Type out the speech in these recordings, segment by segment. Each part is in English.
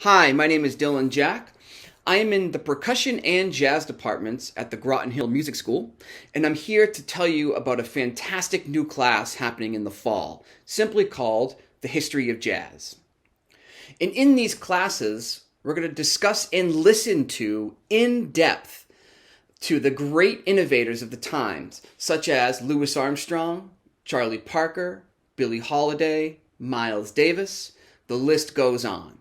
Hi, my name is Dylan Jack. I am in the percussion and jazz departments at the Groton Hill Music School, and I'm here to tell you about a fantastic new class happening in the fall, simply called The History of Jazz. And in these classes, we're going to discuss and listen to, in depth, to the great innovators of the times, such as Louis Armstrong, Charlie Parker, Billie Holiday, Miles Davis. The list goes on.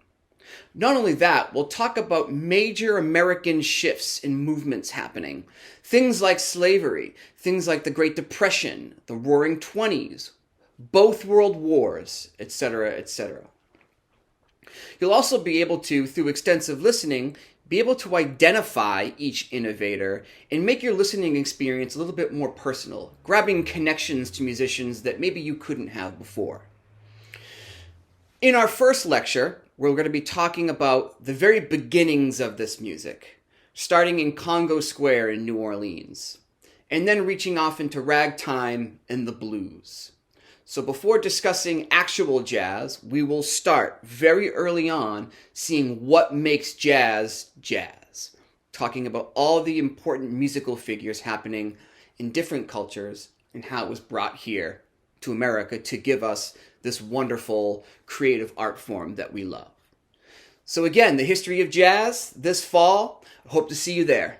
Not only that, we'll talk about major American shifts and movements happening. Things like slavery, things like the Great Depression, the Roaring Twenties, both world wars, etc., etc. You'll also be able to, through extensive listening, be able to identify each innovator and make your listening experience a little bit more personal, grabbing connections to musicians that maybe you couldn't have before. In our first lecture, we're going to be talking about the very beginnings of this music, starting in Congo Square in New Orleans, and then reaching off into ragtime and the blues. So before discussing actual jazz, we will start very early on seeing what makes jazz jazz, talking about all the important musical figures happening in different cultures and how it was brought here to America to give us this wonderful creative art form that we love. So again, the history of jazz this fall. I hope to see you there.